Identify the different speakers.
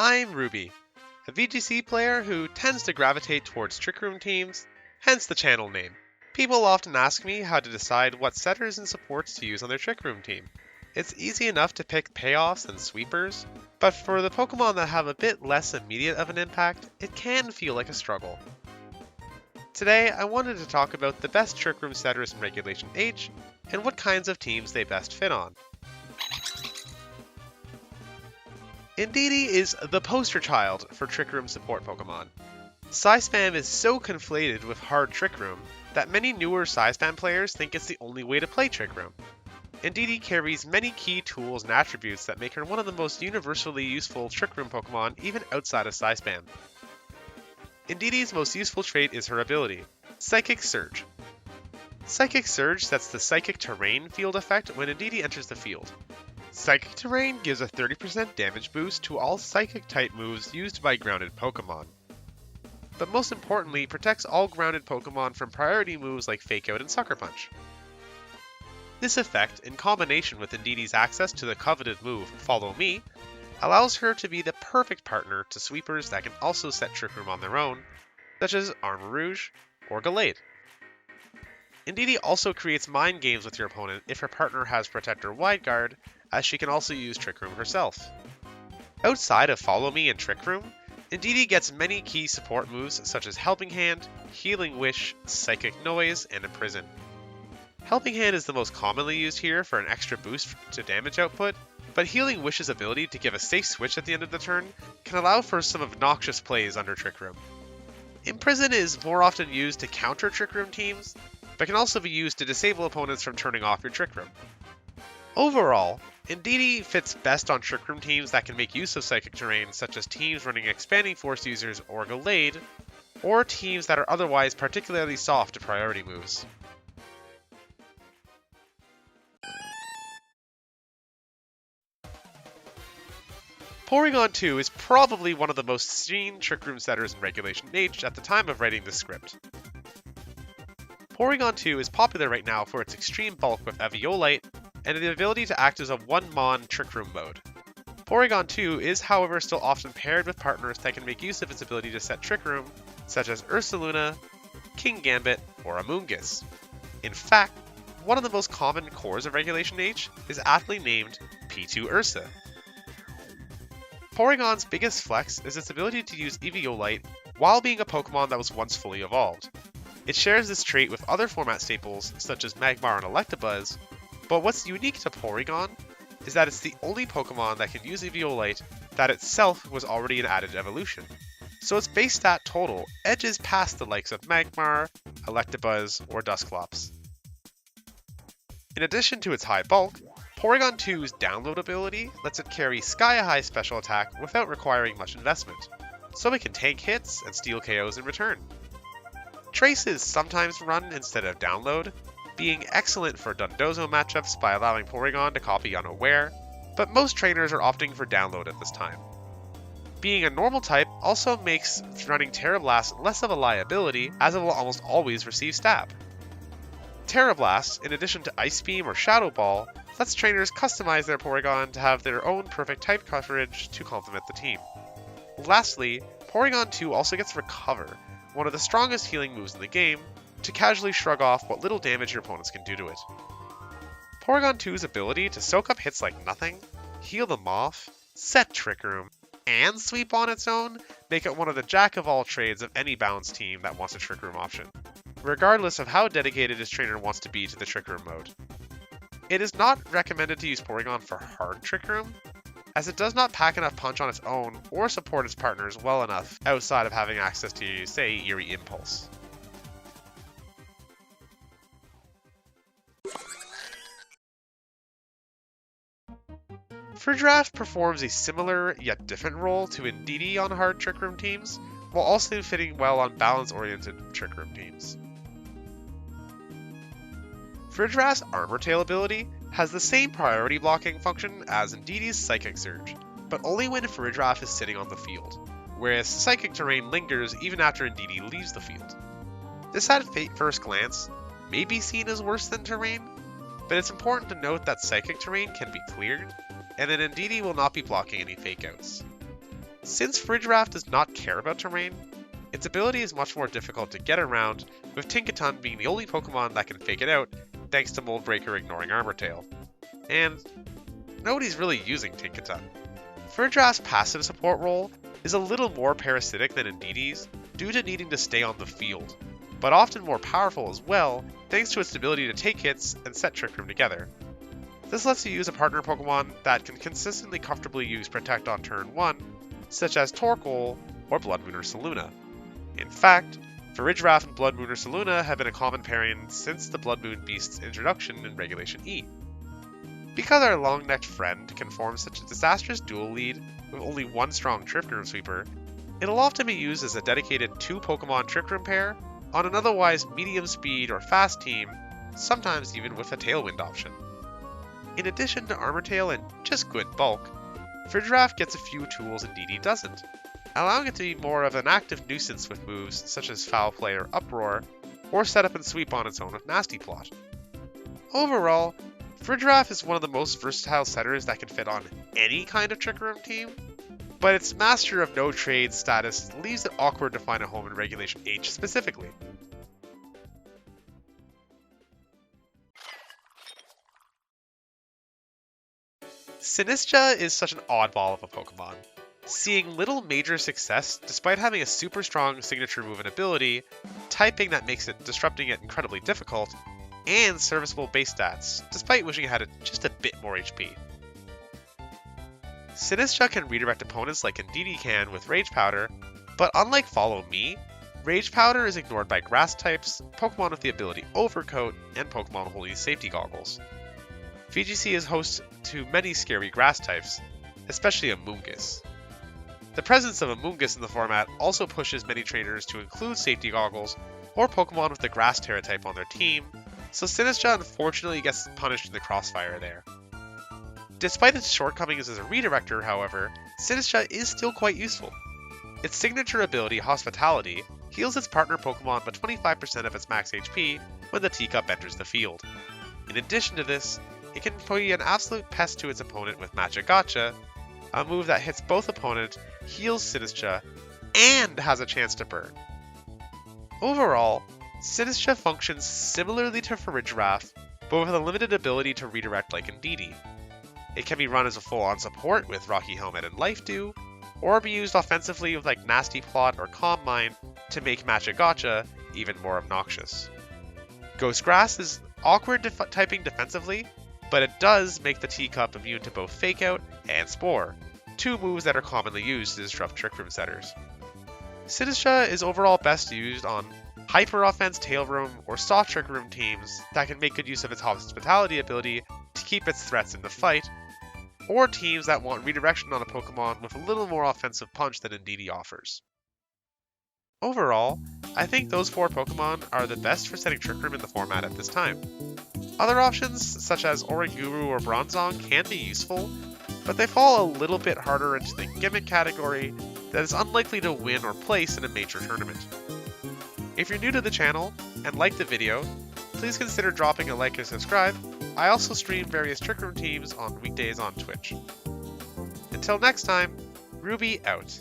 Speaker 1: I'm Ruby, a VGC player who tends to gravitate towards Trick Room teams, hence the channel name. People often ask me how to decide what setters and supports to use on their Trick Room team. It's easy enough to pick payoffs and sweepers, but for the Pokemon that have a bit less immediate of an impact, it can feel like a struggle. Today, I wanted to talk about the best Trick Room setters in Regulation H, and what kinds of teams they best fit on. Indeedee is the poster child for Trick Room support Pokemon. Psy-Spam is so conflated with hard Trick Room that many newer Psy-Spam players think it's the only way to play Trick Room. Indeedee carries many key tools and attributes that make her one of the most universally useful Trick Room Pokemon even outside of Psy-Spam. Indeedee's most useful trait is her ability, Psychic Surge. Psychic Surge sets the Psychic Terrain field effect when Indeedee enters the field. Psychic Terrain gives a 30% damage boost to all Psychic-type moves used by grounded Pokemon. But most importantly, protects all grounded Pokemon from priority moves like Fake Out and Sucker Punch. This effect, in combination with Indeedee's access to the coveted move Follow Me, allows her to be the perfect partner to sweepers that can also set Trick Room on their own, such as Armarouge or Gallade. Indeedee also creates mind games with your opponent if her partner has Protector Wide Guard, as she can also use Trick Room herself. Outside of Follow Me and Trick Room, Indeedee gets many key support moves such as Helping Hand, Healing Wish, Psychic Noise, and Imprison. Helping Hand is the most commonly used here for an extra boost to damage output, but Healing Wish's ability to give a safe switch at the end of the turn can allow for some obnoxious plays under Trick Room. Imprison is more often used to counter Trick Room teams, but can also be used to disable opponents from turning off your Trick Room. Overall, Indeedee fits best on Trick Room teams that can make use of Psychic Terrain, such as teams running Expanding Force users or Gallade, or teams that are otherwise particularly soft to priority moves. Porygon 2 is probably one of the most seen Trick Room setters in Regulation H at the time of writing this script. Porygon 2 is popular right now for its extreme bulk with Eviolite, and the ability to act as a one-mon Trick Room mode. Porygon 2 is however still often paired with partners that can make use of its ability to set Trick Room, such as Ursaluna, King Gambit, or Amoonguss. In fact, one of the most common cores of Regulation H is aptly named P2 Ursa. Porygon's biggest flex is its ability to use Eviolite while being a Pokemon that was once fully evolved. It shares this trait with other format staples such as Magmar and Electabuzz, but what's unique to Porygon is that it's the only Pokemon that can use Eviolite that itself was already an added evolution. So its base stat total edges past the likes of Magmar, Electabuzz, or Dusclops. In addition to its high bulk, Porygon 2's download ability lets it carry sky-high special attack without requiring much investment, so it can tank hits and steal KOs in return. Trace is sometimes run instead of download, being excellent for Dundozo matchups by allowing Porygon to copy Unaware, but most trainers are opting for download at this time. Being a normal type also makes running Terrablast less of a liability, as it will almost always receive stab. Terrablast, in addition to Ice Beam or Shadow Ball, lets trainers customize their Porygon to have their own perfect type coverage to complement the team. Lastly, Porygon 2 also gets Recover, one of the strongest healing moves in the game, to casually shrug off what little damage your opponents can do to it. Porygon 2's ability to soak up hits like nothing, heal them off, set Trick Room, and sweep on its own make it one of the jack-of-all-trades of any balanced team that wants a Trick Room option, regardless of how dedicated his trainer wants to be to the Trick Room mode. It is not recommended to use Porygon for hard Trick Room, as it does not pack enough punch on its own or support its partners well enough outside of having access to, say, Eerie Impulse. Friddraft performs a similar yet different role to Indeedee on hard Trick Room teams, while also fitting well on balance-oriented Trick Room teams. Friddraft's Armor Tail ability has the same priority blocking function as Indeedee's Psychic Surge, but only when Friddraft is sitting on the field, whereas Psychic Terrain lingers even after Indeedee leaves the field. This at first glance may be seen as worse than Terrain, but it's important to note that Psychic Terrain can be cleared, and that Indeedee will not be blocking any Fake Outs. Since Fridgeraff does not care about terrain, its ability is much more difficult to get around, with Tinkaton being the only Pokemon that can fake it out thanks to Mold Breaker ignoring Armor Tail. And nobody's really using Tinkaton. Fridgeraff's passive support role is a little more parasitic than Indeedee's due to needing to stay on the field, but often more powerful as well thanks to its ability to take hits and set Trick Room together. This lets you use a partner Pokemon that can consistently comfortably use Protect on turn 1, such as Torkoal or Blood Moon Ursa Luna. In fact, Fridgeraff and Blood Moon Ursa Luna have been a common pairing since the Blood Moon Beast's introduction in Regulation E. Because our long-necked friend can form such a disastrous dual lead with only one strong Trick Room sweeper, it'll often be used as a dedicated 2-Pokemon Trick Room pair on an otherwise medium speed or fast team, sometimes even with a Tailwind option. In addition to Armor Tail and just good bulk, Fridgeraff gets a few tools Indeedee doesn't, allowing it to be more of an active nuisance with moves such as Foul Play or Uproar, or Set Up and Sweep on its own with Nasty Plot. Overall, Fridgeraff is one of the most versatile setters that can fit on any kind of Trick Room team, but its Master of No Trade status leaves it awkward to find a home in Regulation H specifically. Sinistcha is such an oddball of a Pokemon, seeing little major success despite having a super strong signature move and ability, typing that makes it disrupting it incredibly difficult, and serviceable base stats, despite wishing it had just a bit more HP. Sinistcha can redirect opponents like Indeedee can with Rage Powder, but unlike Follow Me, Rage Powder is ignored by Grass types, Pokemon with the ability Overcoat, and Pokemon holding Safety Goggles. VGC is host to many scary Grass types, especially Amoonguss. The presence of Amoonguss in the format also pushes many trainers to include Safety Goggles or Pokemon with the Grass Terra type on their team, so Sinistcha unfortunately gets punished in the crossfire there. Despite its shortcomings as a redirector, however, Sinistcha is still quite useful. Its signature ability, Hospitality, heals its partner Pokemon by 25% of its max HP when the teacup enters the field. In addition to this, it can be an absolute pest to its opponent with Magic-Gotcha, a move that hits both opponents, heals Sinistcha, and has a chance to burn. Overall, Sinistcha functions similarly to Fridgeraff, but with a limited ability to redirect like Indeedee. It can be run as a full-on support with Rocky Helmet and Life Dew, or be used offensively with like Nasty Plot or Calm Mind to make Magic-Gotcha even more obnoxious. Ghost Grass is awkward typing defensively, but it does make the Teacup immune to both Fake Out and Spore, two moves that are commonly used to disrupt Trick Room setters. Sinistcha is overall best used on Hyper Offense, Tail Room, or soft Trick Room teams that can make good use of its Hospitality ability to keep its threats in the fight, or teams that want redirection on a Pokemon with a little more offensive punch than Indeedee offers. Overall, I think those 4 Pokemon are the best for setting Trick Room in the format at this time. Other options, such as Oranguru or Bronzong, can be useful, but they fall a little bit harder into the gimmick category that is unlikely to win or place in a major tournament. If you're new to the channel and like the video, please consider dropping a like and subscribe. I also stream various Trick Room teams on weekdays on Twitch. Until next time, Ruby out.